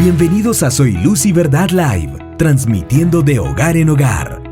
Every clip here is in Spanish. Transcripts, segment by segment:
Bienvenidos a Soy Luz y Verdad Live, transmitiendo de hogar en hogar.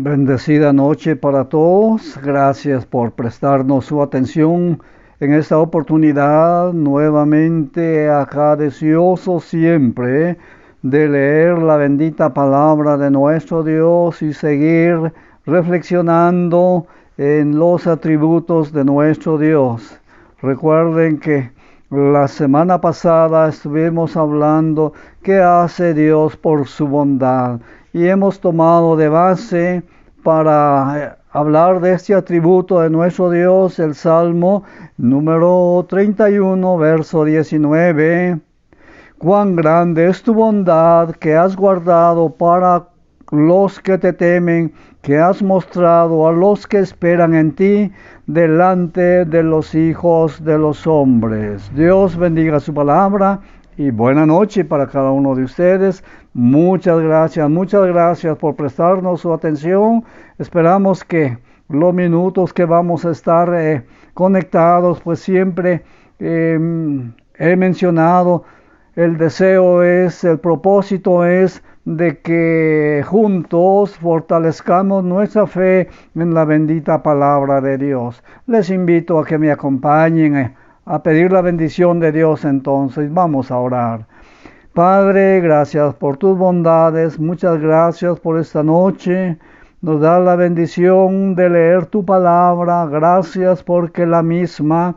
Bendecida noche para todos. Gracias por prestarnos su atención en esta oportunidad. Nuevamente acá deseoso siempre de leer la bendita palabra de nuestro Dios y seguir reflexionando en los atributos de nuestro Dios. Recuerden que la semana pasada estuvimos hablando qué hace Dios por su bondad y hemos tomado de base para hablar de este atributo de nuestro Dios el Salmo número 31, verso 19. Cuán grande es tu bondad que has guardado para los que te temen, que has mostrado a los que esperan en ti delante de los hijos de los hombres. Dios bendiga su palabra y buena noche para cada uno de ustedes. Muchas gracias por prestarnos su atención. Esperamos que los minutos que vamos a estar conectados, pues siempre he mencionado, el deseo es, el propósito es de que juntos fortalezcamos nuestra fe en la bendita palabra de Dios. Les invito a que me acompañen a pedir la bendición de Dios. Entonces vamos a orar. Padre, gracias por tus bondades, muchas gracias por esta noche. Nos da la bendición de leer tu palabra. Gracias porque la misma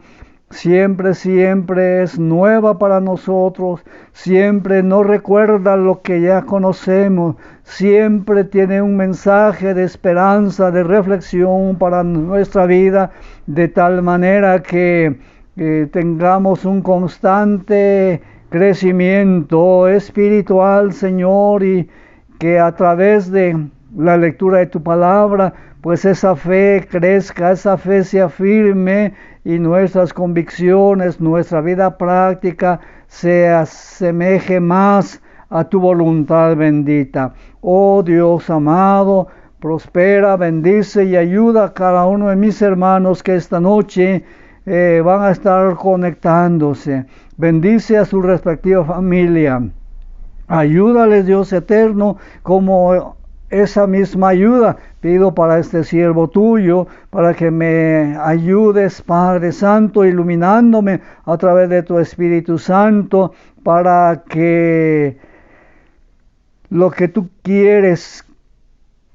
siempre es nueva para nosotros, siempre nos recuerda lo que ya conocemos, siempre tiene un mensaje de esperanza, de reflexión para nuestra vida, de tal manera que tengamos un constante crecimiento espiritual, Señor, y que a través de la lectura de tu palabra, pues esa fe crezca, esa fe se afirme y nuestras convicciones, nuestra vida práctica se asemeje más a tu voluntad bendita. Oh Dios amado, prospera, bendice y ayuda a cada uno de mis hermanos que esta noche van a estar conectándose. Bendice a su respectiva familia. Ayúdales, Dios eterno, como esa misma ayuda pido para este siervo tuyo, para que me ayudes, Padre Santo, iluminándome a través de tu Espíritu Santo, para que lo que tú quieres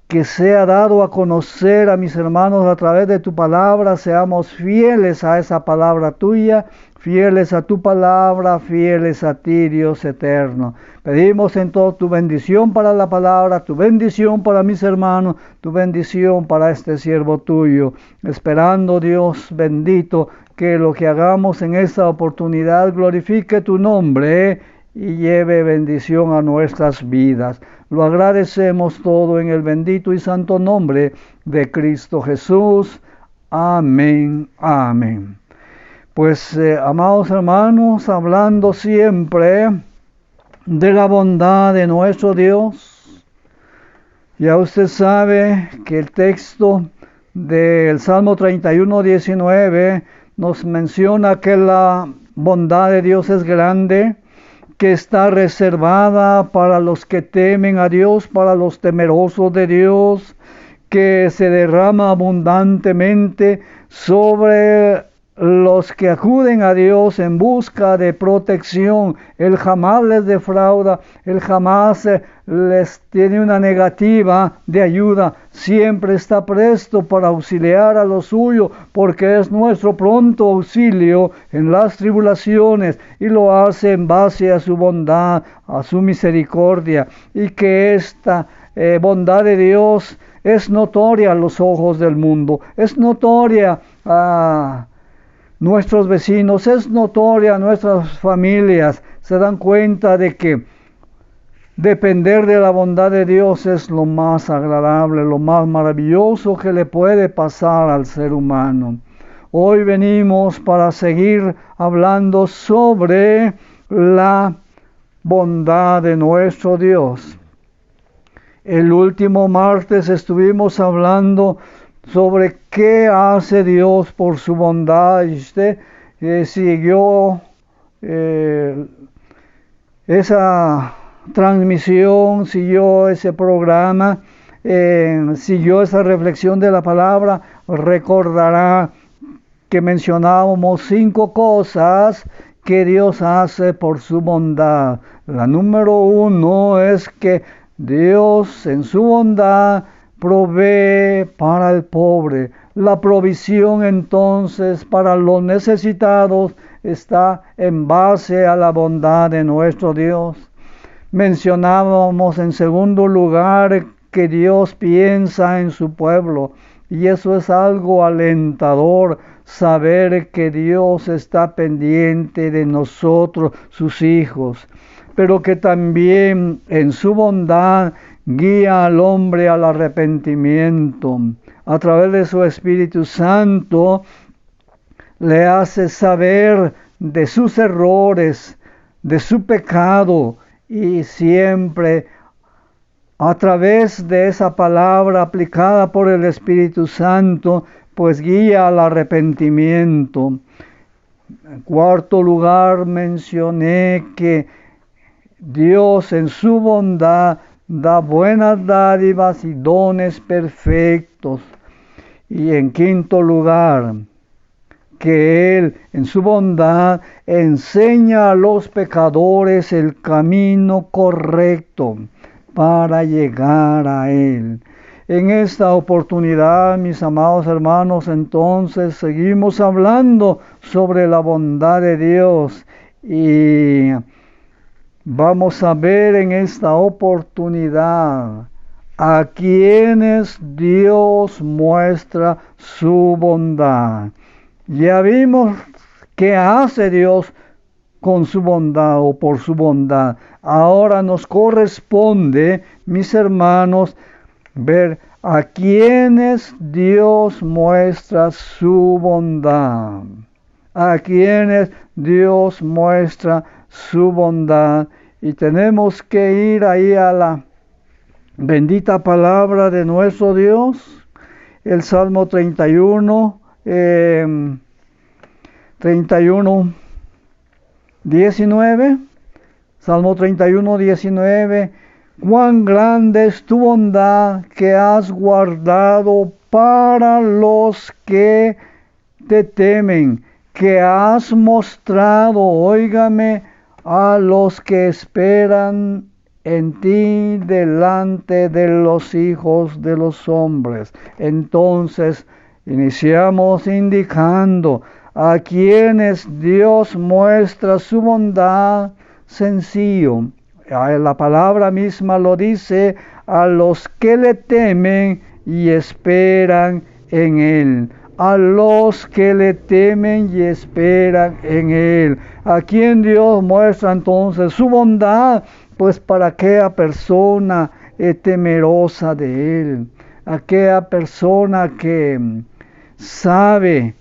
que sea dado a conocer a mis hermanos a través de tu palabra, seamos fieles a esa palabra tuya, fieles a tu palabra, fieles a ti, Dios eterno. Pedimos en todo tu bendición para la palabra, tu bendición para mis hermanos, tu bendición para este siervo tuyo, esperando, Dios bendito, que lo que hagamos en esta oportunidad glorifique tu nombre y lleve bendición a nuestras vidas. Lo agradecemos todo en el bendito y santo nombre de Cristo Jesús. Amén, amén. Pues, amados hermanos, hablando siempre de la bondad de nuestro Dios, ya usted sabe que el texto del Salmo 31:19 nos menciona que la bondad de Dios es grande, que está reservada para los que temen a Dios, para los temerosos de Dios, que se derrama abundantemente sobre los que acuden a Dios en busca de protección. Él jamás les defrauda, Él jamás les tiene una negativa de ayuda, siempre está presto para auxiliar a los suyos, porque es nuestro pronto auxilio en las tribulaciones, y lo hace en base a su bondad, a su misericordia, y que esta bondad de Dios es notoria a los ojos del mundo, es notoria a nuestros vecinos, es notoria a nuestras familias. Se dan cuenta de que depender de la bondad de Dios es lo más agradable, lo más maravilloso que le puede pasar al ser humano. Hoy venimos para seguir hablando sobre la bondad de nuestro Dios. El último martes estuvimos hablando sobre qué hace Dios por su bondad, y usted siguió esa transmisión, siguió ese programa, siguió esa reflexión de la palabra, recordará que mencionábamos 5 cosas que Dios hace por su bondad. La número 1 es que Dios en su bondad provee para el pobre. La provisión entonces para los necesitados está en base a la bondad de nuestro Dios. Mencionábamos en segundo lugar que Dios piensa en su pueblo, y eso es algo alentador, saber que Dios está pendiente de nosotros, sus hijos, pero que también en su bondad guía al hombre al arrepentimiento. A través de su Espíritu Santo le hace saber de sus errores, de su pecado, y siempre a través de esa palabra aplicada por el Espíritu Santo, pues guía al arrepentimiento. En cuarto lugar, mencioné que Dios en su bondad da buenas dádivas y dones perfectos. Y en quinto lugar, que Él en su bondad enseña a los pecadores el camino correcto para llegar a Él. En esta oportunidad, mis amados hermanos, entonces seguimos hablando sobre la bondad de Dios, y vamos a ver en esta oportunidad a quienes Dios muestra su bondad. Ya vimos qué hace Dios con su bondad o por su bondad. Ahora nos corresponde, mis hermanos, ver a quienes Dios muestra su bondad. A quienes Dios muestra su bondad. Y tenemos que ir ahí a la bendita palabra de nuestro Dios, el Salmo 31, 19, Salmo 31, 19, cuán grande es tu bondad que has guardado para los que te temen, que has mostrado, óigame, a los que esperan en ti delante de los hijos de los hombres. Entonces, iniciamos indicando a quienes Dios muestra su bondad sencillo. La palabra misma lo dice, a los que le temen y esperan en Él. A los que le temen y esperan en Él. A quien Dios muestra entonces su bondad, pues para aquella persona temerosa de Él. Aquella persona que sabe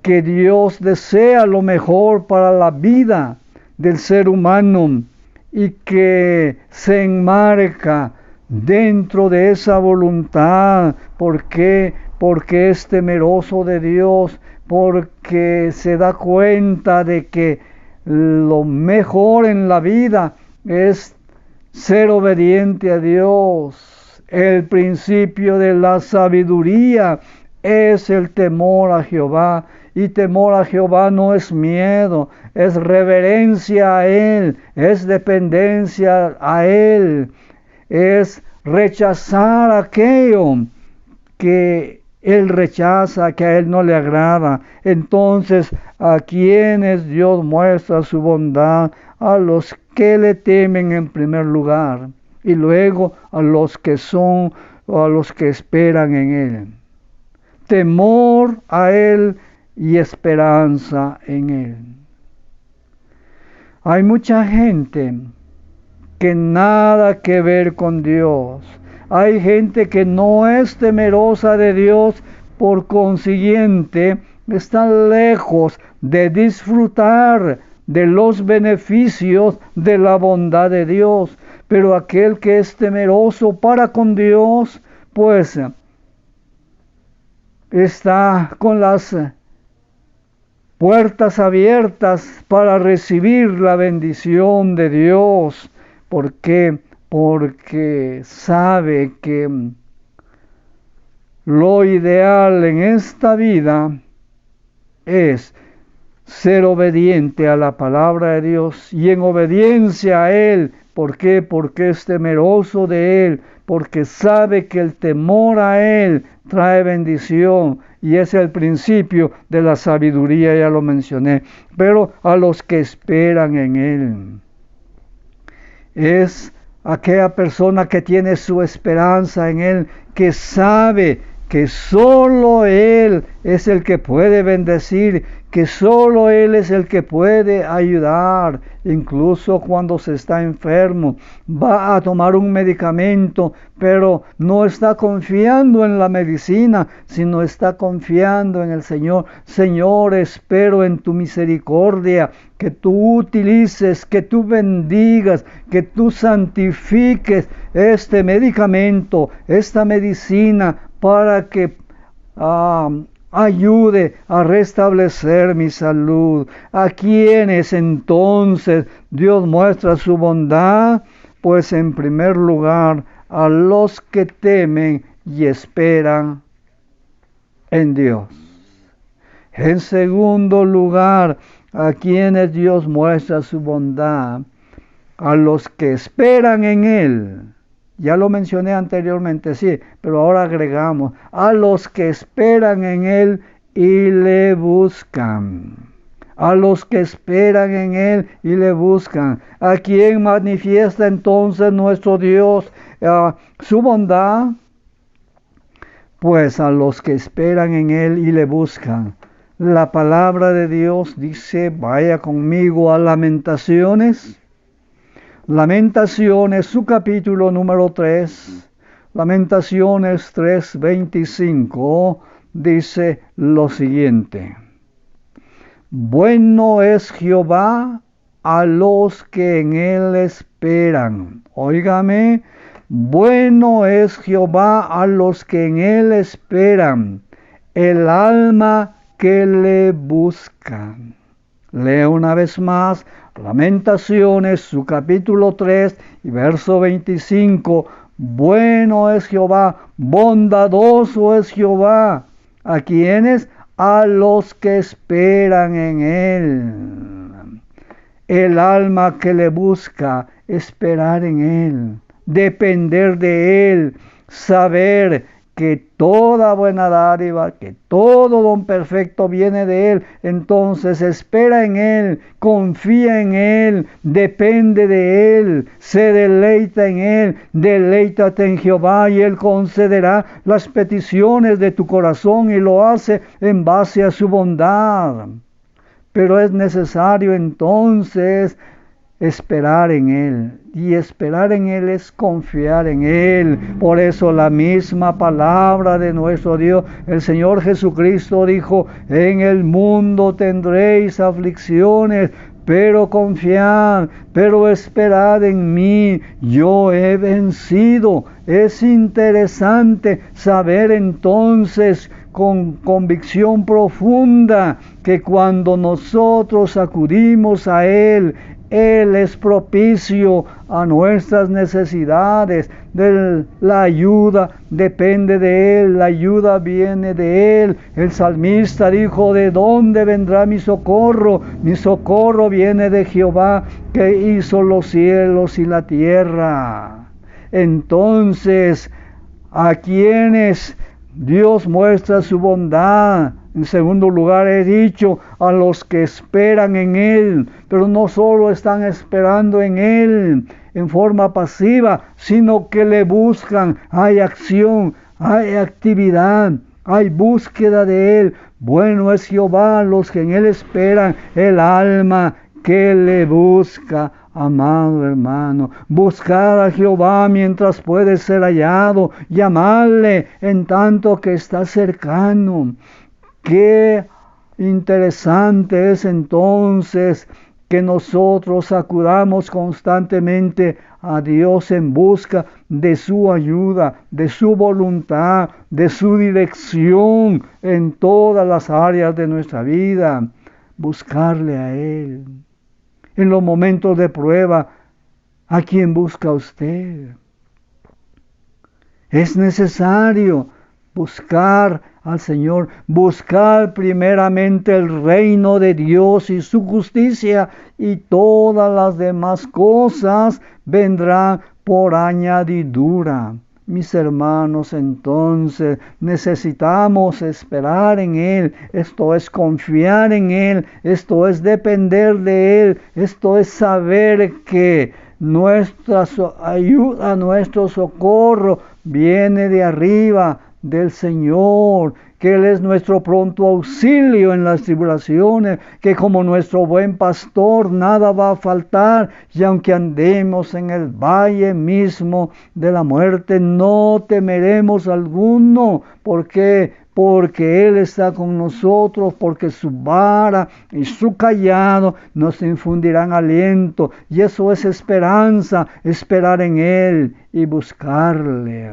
que Dios desea lo mejor para la vida del ser humano y que se enmarca dentro de esa voluntad. ¿Por qué? Porque es temeroso de Dios, porque se da cuenta de que lo mejor en la vida es ser obediente a Dios. El principio de la sabiduría es el temor a Jehová. Y temor a Jehová no es miedo, es reverencia a Él, es dependencia a Él, es rechazar aquello que Él rechaza, que a Él no le agrada. Entonces, a quienes Dios muestra su bondad, a los que le temen en primer lugar, y luego a los que esperan en Él. Temor a Él y esperanza en Él. Hay mucha gente que nada que ver con Dios. Hay gente que no es temerosa de Dios, por consiguiente, está lejos de disfrutar de los beneficios de la bondad de Dios. Pero aquel que es temeroso para con Dios, pues está con las puertas abiertas para recibir la bendición de Dios. ¿Por qué? Porque sabe que lo ideal en esta vida es ser obediente a la palabra de Dios y en obediencia a Él. ¿Por qué? Porque es temeroso de Él, porque sabe que el temor a Él trae bendición y es el principio de la sabiduría, ya lo mencioné. Pero a los que esperan en Él, es aquella persona que tiene su esperanza en Él, que sabe que solo Él es el que puede bendecir, que solo Él es el que puede ayudar, incluso cuando se está enfermo. Va a tomar un medicamento, pero no está confiando en la medicina, sino está confiando en el Señor. Señor, espero en tu misericordia, que tú utilices, que tú bendigas, que tú santifiques este medicamento, esta medicina, para que ayude a restablecer mi salud. A quienes entonces Dios muestra su bondad, pues en primer lugar a los que temen y esperan en Dios. En segundo lugar, a quienes Dios muestra su bondad, a los que esperan en Él. Ya lo mencioné anteriormente, sí, pero ahora agregamos, a los que esperan en Él y le buscan. A los que esperan en Él y le buscan. ¿A quién manifiesta entonces nuestro Dios su bondad? Pues a los que esperan en Él y le buscan. La palabra de Dios dice, vaya conmigo a Lamentaciones. Lamentaciones, su capítulo número 3, Lamentaciones 3:25, dice lo siguiente: bueno es Jehová a los que en Él esperan. Óigame, bueno es Jehová a los que en Él esperan, el alma que le buscan. Leo una vez más, Lamentaciones, su capítulo 3 y verso 25. Bueno es Jehová, bondadoso es Jehová. ¿A quiénes? A los que esperan en él. El alma que le busca, esperar en él, depender de él, saber que toda buena dádiva, que todo don perfecto viene de él. Entonces espera en él, confía en él, depende de él, se deleita en él. Deleítate en Jehová y él concederá las peticiones de tu corazón, y lo hace en base a su bondad. Pero es necesario entonces esperar en él, y esperar en él es confiar en él. Por eso la misma palabra de nuestro Dios, el Señor Jesucristo, dijo: en el mundo tendréis aflicciones, pero confiad, pero esperad en mí, yo he vencido. Es interesante saber entonces con convicción profunda que cuando nosotros acudimos a Él, Él es propicio a nuestras necesidades. La ayuda depende de Él, la ayuda viene de Él. El salmista dijo: ¿de dónde vendrá mi socorro? Mi socorro viene de Jehová, que hizo los cielos y la tierra. Entonces, a quienes Dios muestra su bondad. En segundo lugar, he dicho, a los que esperan en Él, pero no solo están esperando en Él en forma pasiva, sino que le buscan. Hay acción, hay actividad, hay búsqueda de Él. Bueno es Jehová los que en Él esperan, el alma que le busca. Amado hermano, buscad a Jehová mientras puede ser hallado, llamadle en tanto que está cercano. Qué interesante es entonces que nosotros acudamos constantemente a Dios en busca de su ayuda, de su voluntad, de su dirección en todas las áreas de nuestra vida. Buscarle a Él. En los momentos de prueba, ¿a quién busca usted? Es necesario buscar al Señor, buscar primeramente el reino de Dios y su justicia, y todas las demás cosas vendrán por añadidura. Mis hermanos, entonces necesitamos esperar en Él. Esto es confiar en Él, esto es depender de Él, esto es saber que nuestra ayuda, nuestro socorro viene de arriba, del Señor, que Él es nuestro pronto auxilio en las tribulaciones, que como nuestro buen pastor nada va a faltar, y aunque andemos en el valle mismo de la muerte, no temeremos alguno. ¿Por qué? Porque Él está con nosotros, porque su vara y su cayado nos infundirán aliento, y eso es esperanza, esperar en Él y buscarle.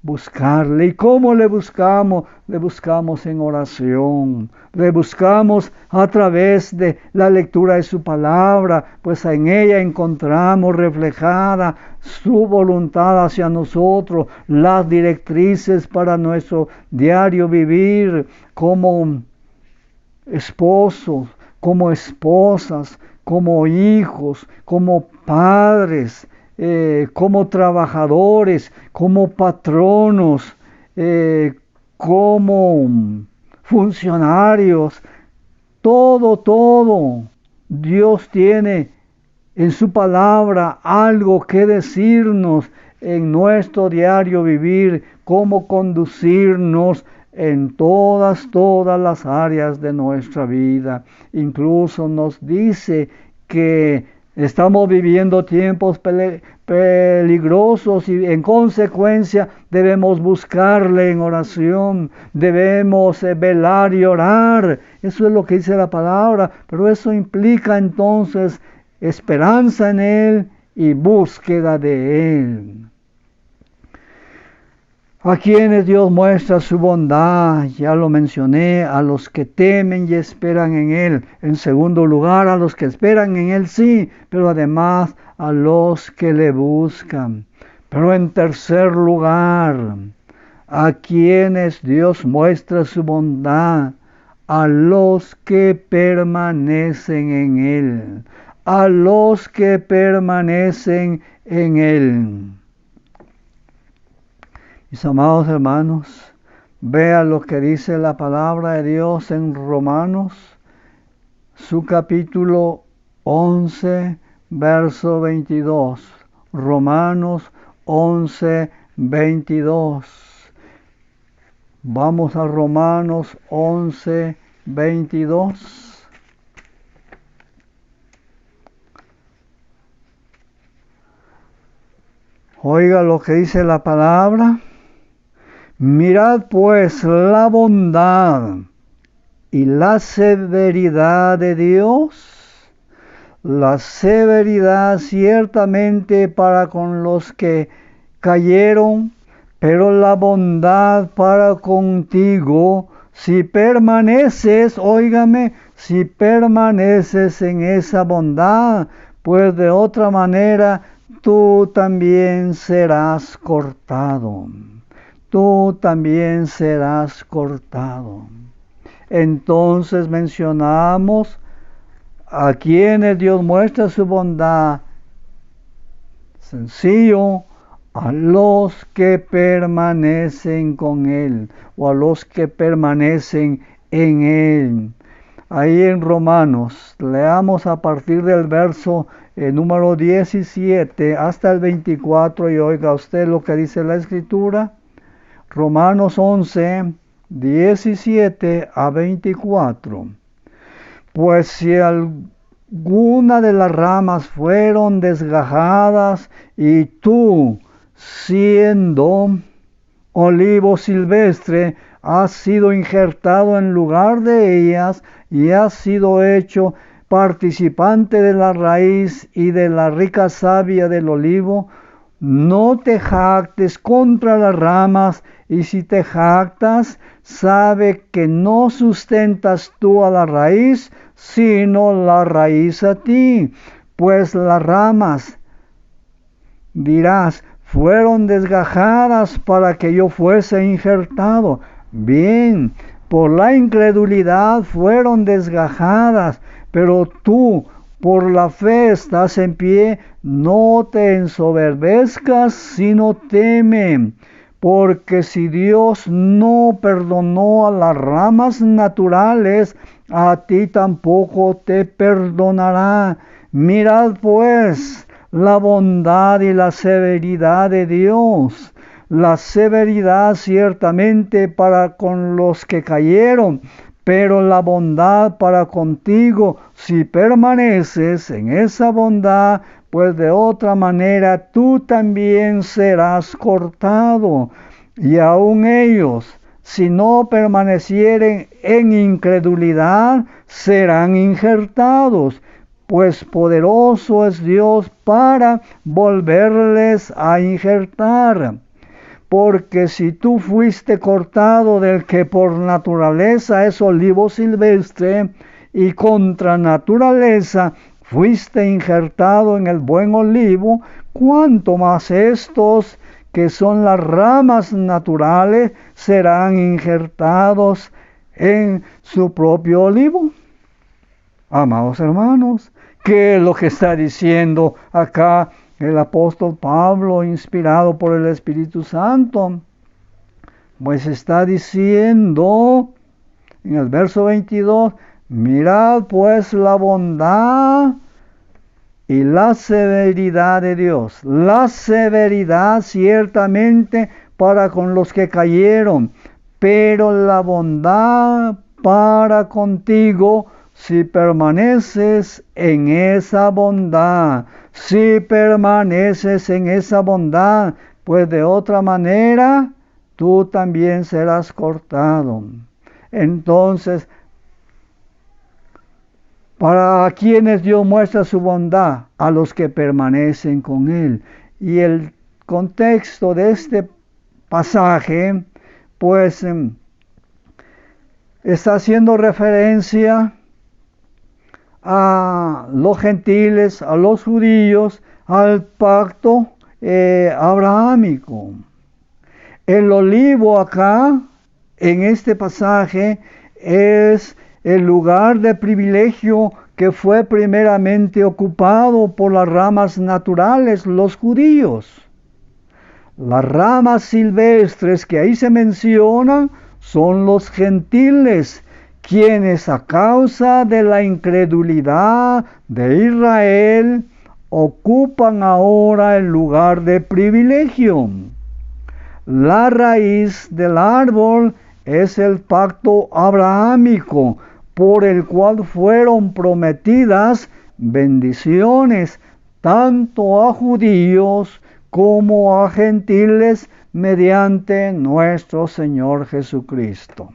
Buscarle. ¿Y cómo le buscamos? Le buscamos en oración, le buscamos a través de la lectura de su palabra, pues en ella encontramos reflejada su voluntad hacia nosotros, las directrices para nuestro diario vivir como esposos, como esposas, como hijos, como padres, como trabajadores, como patronos, como funcionarios. Todo. Dios tiene en su palabra algo que decirnos en nuestro diario vivir, cómo conducirnos en todas las áreas de nuestra vida. Incluso nos dice que estamos viviendo tiempos peligrosos, y en consecuencia debemos buscarle en oración, debemos velar y orar. Eso es lo que dice la palabra, pero eso implica entonces esperanza en Él y búsqueda de Él. A quienes Dios muestra su bondad, ya lo mencioné, a los que temen y esperan en Él. En segundo lugar, a los que esperan en Él, sí, pero además a los que le buscan. Pero en tercer lugar, a quienes Dios muestra su bondad, a los que permanecen en Él. A los que permanecen en Él. Mis amados hermanos, vean lo que dice la palabra de Dios en Romanos, su capítulo 11, verso 22. Romanos 11, 22. Vamos a Romanos 11, 22. Oiga lo que dice la palabra. Mirad pues la bondad y la severidad de Dios. La severidad ciertamente para con los que cayeron, pero la bondad para contigo, si permaneces, óigame, si permaneces en esa bondad, pues de otra manera tú también serás cortado. Tú también serás cortado. Entonces mencionamos a quienes Dios muestra su bondad. Sencillo, a los que permanecen con Él, o a los que permanecen en Él. Ahí en Romanos, leamos a partir del verso número 17 hasta el 24, y oiga usted lo que dice la Escritura. Romanos 11, 17 a 24. Pues si alguna de las ramas fueron desgajadas y tú, siendo olivo silvestre, has sido injertado en lugar de ellas y has sido hecho participante de la raíz y de la rica savia del olivo, no te jactes contra las ramas, y si te jactas, sabe que no sustentas tú a la raíz, sino la raíz a ti. Pues las ramas, dirás, fueron desgajadas para que yo fuese injertado. Bien, por la incredulidad fueron desgajadas, pero tú por la fe estás en pie. No te ensoberbezcas, sino teme. Porque si Dios no perdonó a las ramas naturales, a ti tampoco te perdonará. Mirad pues la bondad y la severidad de Dios. La severidad ciertamente para con los que cayeron, pero la bondad para contigo, si permaneces en esa bondad, pues de otra manera tú también serás cortado. Y aun ellos, si no permanecieren en incredulidad, serán injertados, pues poderoso es Dios para volverles a injertar. Porque si tú fuiste cortado del que por naturaleza es olivo silvestre, y contra naturaleza fuiste injertado en el buen olivo, cuánto más estos, que son las ramas naturales, serán injertados en su propio olivo. Amados hermanos, ¿qué es lo que está diciendo acá el apóstol Pablo, inspirado por el Espíritu Santo? Pues está diciendo en el verso 22, mirad pues la bondad y la severidad de Dios. La severidad ciertamente para con los que cayeron, pero la bondad para contigo, si permaneces en esa bondad. Si permaneces en esa bondad, pues de otra manera tú también serás cortado. Entonces, para quienes Dios muestra su bondad, a los que permanecen con Él. Y el contexto de este pasaje, pues está haciendo referencia a los gentiles, a los judíos, al pacto abrahámico. El olivo acá, en este pasaje, es el lugar de privilegio que fue primeramente ocupado por las ramas naturales, los judíos. Las ramas silvestres que ahí se mencionan son los gentiles, quienes a causa de la incredulidad de Israel ocupan ahora el lugar de privilegio. La raíz del árbol es el pacto abrahámico, por el cual fueron prometidas bendiciones tanto a judíos como a gentiles mediante nuestro Señor Jesucristo.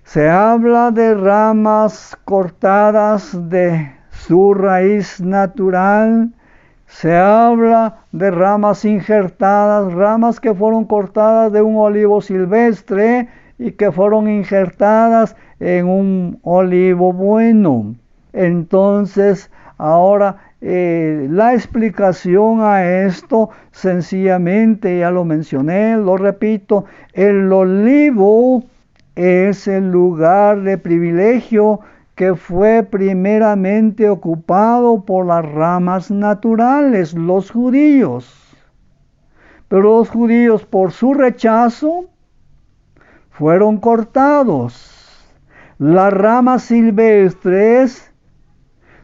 Se habla de ramas cortadas de su raíz natural, se habla de ramas injertadas, ramas que fueron cortadas de un olivo silvestre y que fueron injertadas en un olivo bueno. Entonces, ahora la explicación a esto, sencillamente, ya lo mencioné, lo repito, el olivo es el lugar de privilegio que fue primeramente ocupado por las ramas naturales, los judíos. Pero los judíos, por su rechazo, fueron cortados. Las ramas silvestres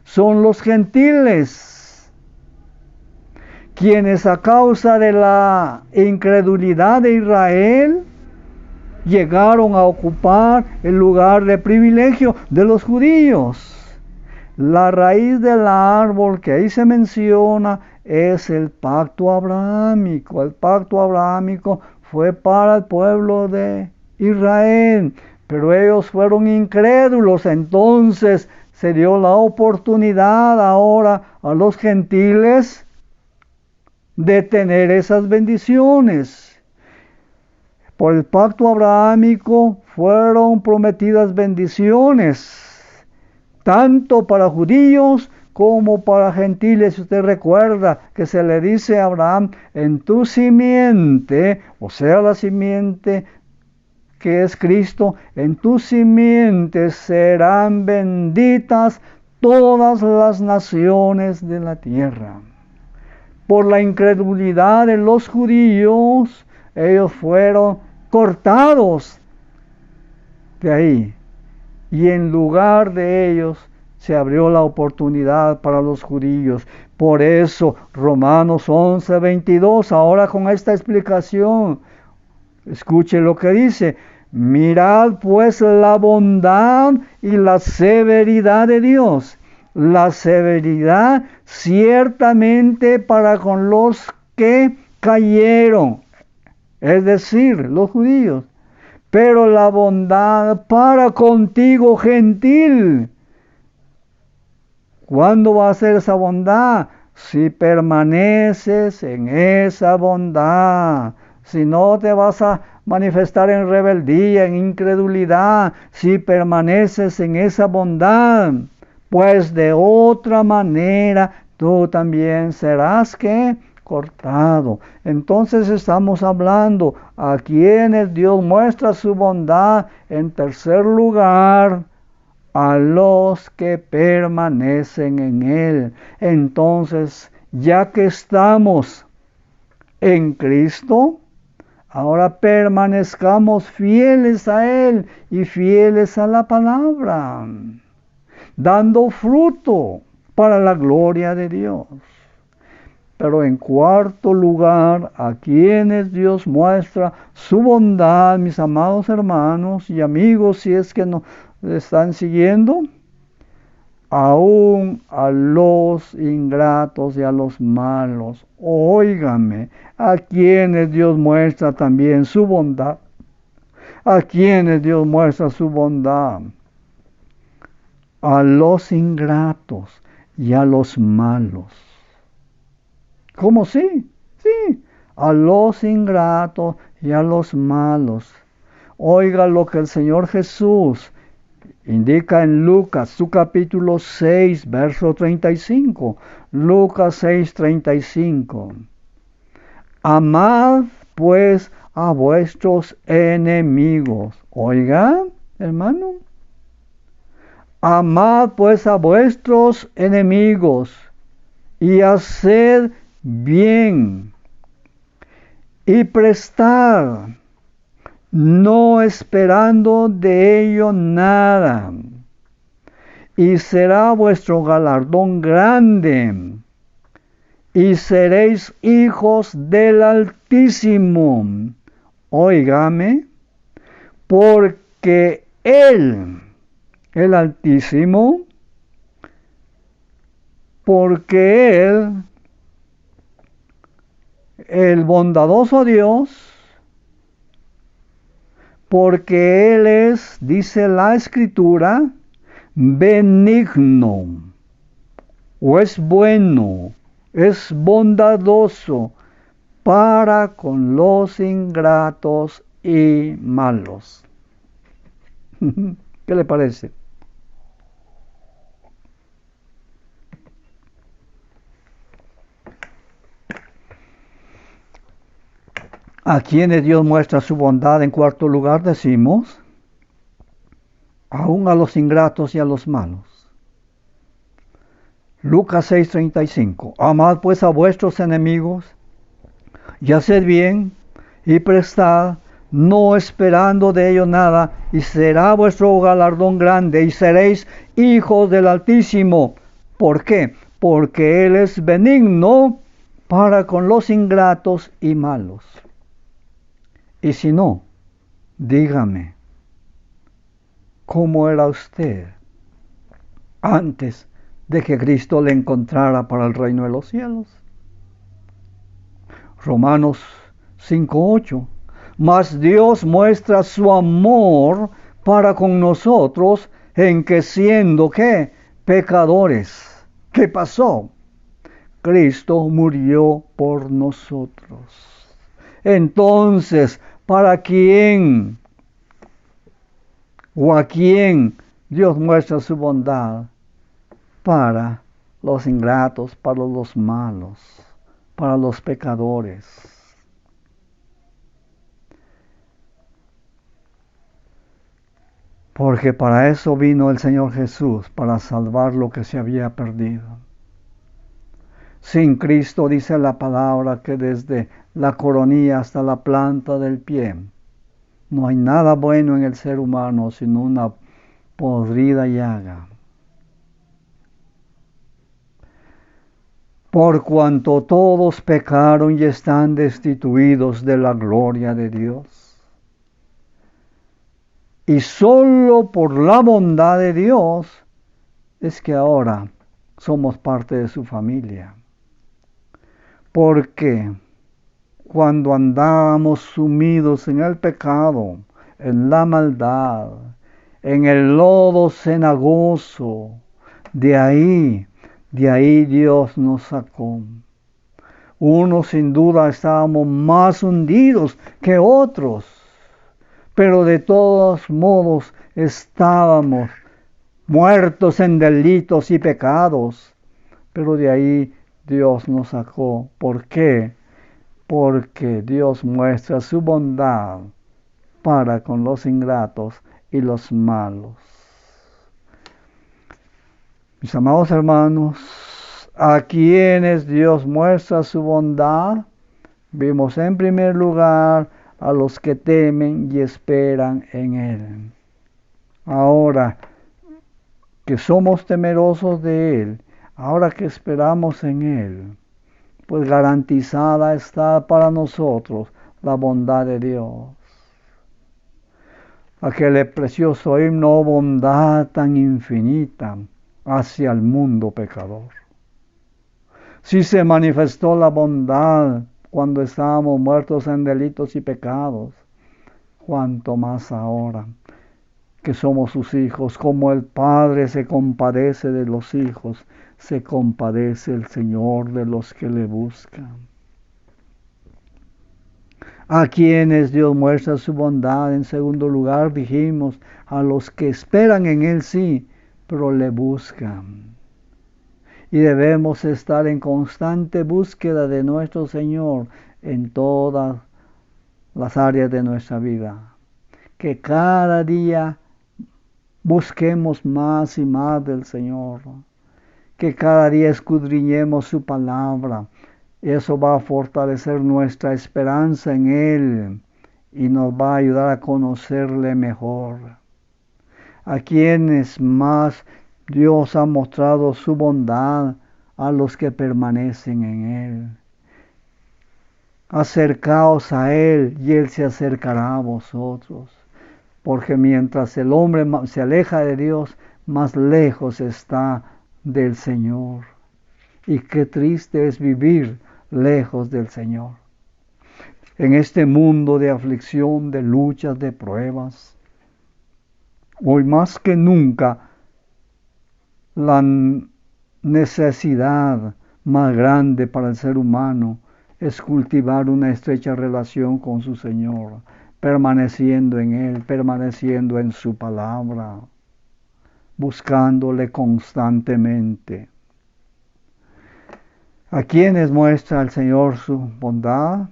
son los gentiles, quienes a causa de la incredulidad de Israel llegaron a ocupar el lugar de privilegio de los judíos. La raíz del árbol que ahí se menciona es el pacto abrahámico. El pacto abrahámico fue para el pueblo de Israel, pero ellos fueron incrédulos. Entonces se dio la oportunidad ahora a los gentiles de tener esas bendiciones. Por el pacto abrahámico fueron prometidas bendiciones, tanto para judíos como para gentiles. Usted recuerda que se le dice a Abraham, en tu simiente, o sea, la simiente que es Cristo, en tu simiente serán benditas todas las naciones de la tierra. Por la incredulidad de los judíos, ellos fueron cortados de ahí, y en lugar de ellos se abrió la oportunidad para los judíos. Por eso Romanos 11:22, ahora con esta explicación, escuche lo que dice: mirad pues la bondad y la severidad de Dios. La severidad ciertamente para con los que cayeron, es decir, los judíos, pero la bondad para contigo, gentil. ¿Cuándo va a ser esa bondad? Si permaneces en esa bondad. Si no te vas a manifestar en rebeldía, en incredulidad, si permaneces en esa bondad, pues de otra manera tú también serás ¿qué? Cortado. Entonces estamos hablando a quienes Dios muestra su bondad. En tercer lugar, a los que permanecen en Él. Entonces, ya que estamos en Cristo, ahora permanezcamos fieles a Él y fieles a la palabra, dando fruto para la gloria de Dios. Pero en cuarto lugar, a quienes Dios muestra su bondad, mis amados hermanos y amigos, si es que nos están siguiendo, aún a los ingratos y a los malos. Óigame, a quienes Dios muestra también su bondad, a quienes Dios muestra su bondad, a los ingratos y a los malos. ¿Cómo sí? Sí, a los ingratos y a los malos. Oiga lo que el Señor Jesús indica en Lucas, su capítulo 6, verso 35. Lucas 6, 35. Amad pues a vuestros enemigos. Oiga, hermano. Amad pues a vuestros enemigos y haced bien y prestad, no esperando de ello nada, y será vuestro galardón grande, y seréis hijos del Altísimo. Óigame, porque Él, el Altísimo, porque Él, el bondadoso Dios, porque Él es, dice la Escritura, benigno, o es bueno, es bondadoso para con los ingratos y malos. ¿Qué le parece? A quienes Dios muestra su bondad, en cuarto lugar decimos, aún a los ingratos y a los malos. Lucas 6:35. Amad pues a vuestros enemigos, y haced bien, y prestad, no esperando de ello nada, y será vuestro galardón grande, y seréis hijos del Altísimo. ¿Por qué? Porque Él es benigno para con los ingratos y malos. Y si no, dígame, ¿cómo era usted antes de que Cristo le encontrara para el reino de los cielos? Romanos 5:8. Mas Dios muestra su amor para con nosotros en que siendo, ¿qué? Pecadores. ¿Qué pasó? Cristo murió por nosotros. Entonces, ¿para quién o a quién Dios muestra su bondad? Para los ingratos, para los malos, para los pecadores. Porque para eso vino el Señor Jesús, para salvar lo que se había perdido. Sin Cristo, dice la palabra, que desde la coronilla hasta la planta del pie, no hay nada bueno en el ser humano, sino una podrida llaga. Por cuanto todos pecaron y están destituidos de la gloria de Dios. Y solo por la bondad de Dios es que ahora somos parte de su familia. Porque cuando andábamos sumidos en el pecado, en la maldad, en el lodo cenagoso, de ahí Dios nos sacó. Unos sin duda estábamos más hundidos que otros, pero de todos modos estábamos muertos en delitos y pecados. Pero de ahí Dios nos sacó. ¿Por qué? Porque Dios muestra su bondad para con los ingratos y los malos. Mis amados hermanos, a quienes Dios muestra su bondad, vimos en primer lugar a los que temen y esperan en Él. Ahora que somos temerosos de Él, ahora que esperamos en Él, pues garantizada está para nosotros la bondad de Dios. Aquel precioso himno, bondad tan infinita hacia el mundo pecador. Si se manifestó la bondad cuando estábamos muertos en delitos y pecados, cuanto más ahora que somos sus hijos, como el Padre se compadece de los hijos, se compadece el Señor de los que le buscan. A quienes Dios muestra su bondad, en segundo lugar, dijimos, a los que esperan en Él sí, pero le buscan. Y debemos estar en constante búsqueda de nuestro Señor en todas las áreas de nuestra vida. Que cada día busquemos más y más del Señor. Que cada día escudriñemos su palabra. Eso va a fortalecer nuestra esperanza en Él y nos va a ayudar a conocerle mejor. A quienes más Dios ha mostrado su bondad, a los que permanecen en Él. Acercaos a Él y Él se acercará a vosotros. Porque mientras el hombre se aleja de Dios, más lejos está del Señor. Y qué triste es vivir lejos del Señor. En este mundo de aflicción, de luchas, de pruebas, hoy más que nunca, la necesidad más grande para el ser humano es cultivar una estrecha relación con su Señor, permaneciendo en Él, permaneciendo en su palabra, buscándole constantemente. A quienes muestra el Señor su bondad,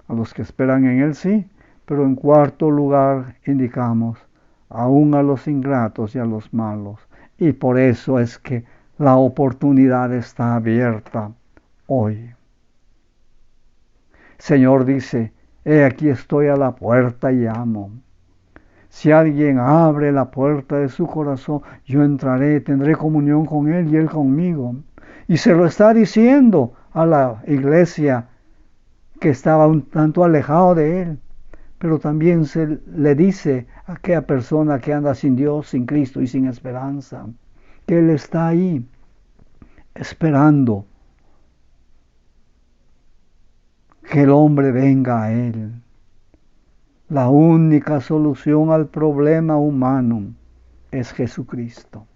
a los que esperan en Él sí, pero en cuarto lugar indicamos, aún a los ingratos y a los malos. Y por eso es que la oportunidad está abierta hoy. Señor dice, he aquí estoy a la puerta y llamo. Si alguien abre la puerta de su corazón, yo entraré, tendré comunión con Él y Él conmigo. Y se lo está diciendo a la iglesia que estaba un tanto alejado de Él. Pero también se le dice a aquella persona que anda sin Dios, sin Cristo y sin esperanza, que Él está ahí esperando que el hombre venga a Él. La única solución al problema humano es Jesucristo.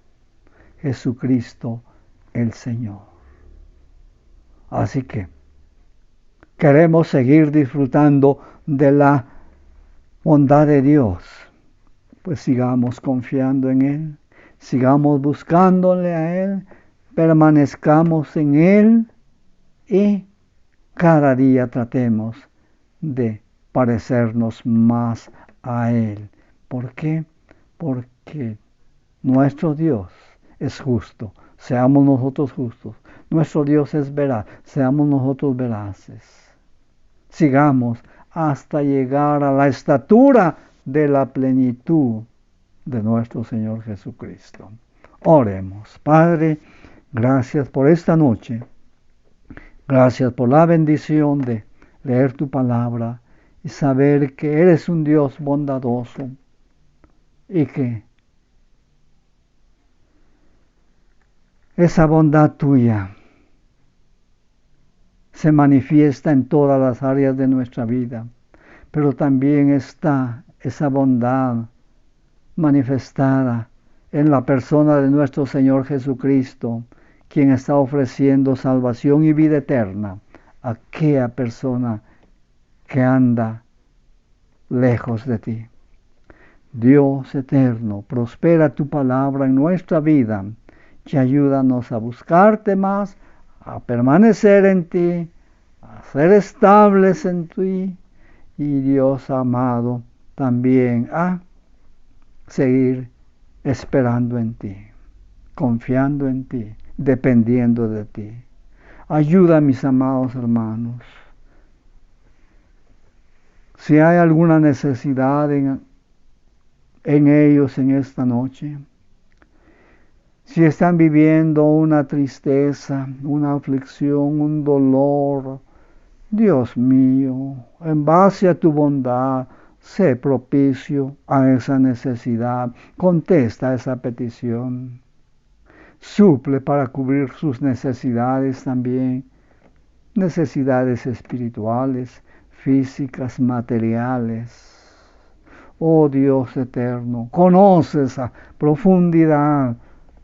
Jesucristo el Señor. Así que queremos seguir disfrutando de la bondad de Dios. Pues sigamos confiando en Él, sigamos buscándole a Él, permanezcamos en Él y cada día tratemos de parecernos más a Él. ¿Por qué? Porque nuestro Dios es justo, seamos nosotros justos. Nuestro Dios es veraz, seamos nosotros veraces. Sigamos hasta llegar a la estatura de la plenitud de nuestro Señor Jesucristo. Oremos. Padre, gracias por esta noche. Gracias por la bendición de leer tu palabra y saber que eres un Dios bondadoso y que esa bondad tuya se manifiesta en todas las áreas de nuestra vida, pero también está esa bondad manifestada en la persona de nuestro Señor Jesucristo, quien está ofreciendo salvación y vida eterna a aquella persona que anda lejos de ti. Dios eterno, prospera tu palabra en nuestra vida y ayúdanos a buscarte más, a permanecer en ti, a ser estables en ti y, Dios amado, también a seguir esperando en ti, confiando en ti, dependiendo de ti. Ayuda a mis amados hermanos. Si hay alguna necesidad en ellos en esta noche, si están viviendo una tristeza, una aflicción, un dolor, Dios mío, en base a tu bondad, sé propicio a esa necesidad, contesta esa petición, suple para cubrir sus necesidades también, necesidades espirituales, físicas, materiales. Oh Dios eterno, conoces a profundidad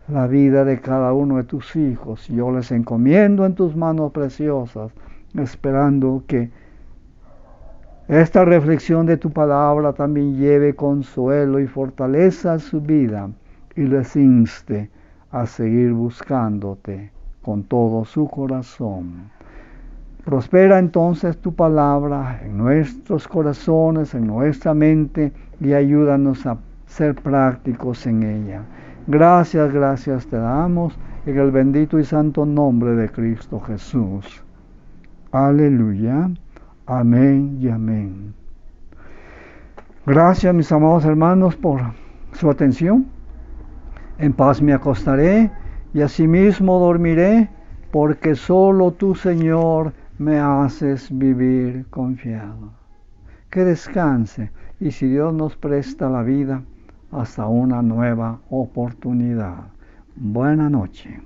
la vida de cada uno de tus hijos. Yo les encomiendo en tus manos preciosas, esperando que esta reflexión de tu palabra también lleve consuelo y fortaleza a su vida y les inste a seguir buscándote con todo su corazón. Prospera entonces tu palabra en nuestros corazones, en nuestra mente, y ayúdanos a ser prácticos en ella. Gracias, gracias te damos en el bendito y santo nombre de Cristo Jesús. Aleluya. Amén y amén. Gracias, mis amados hermanos, por su atención. En paz me acostaré y asimismo dormiré, porque solo tú, Señor, me haces vivir confiado. Que descanse, y si Dios nos presta la vida, hasta una nueva oportunidad. Buena noche.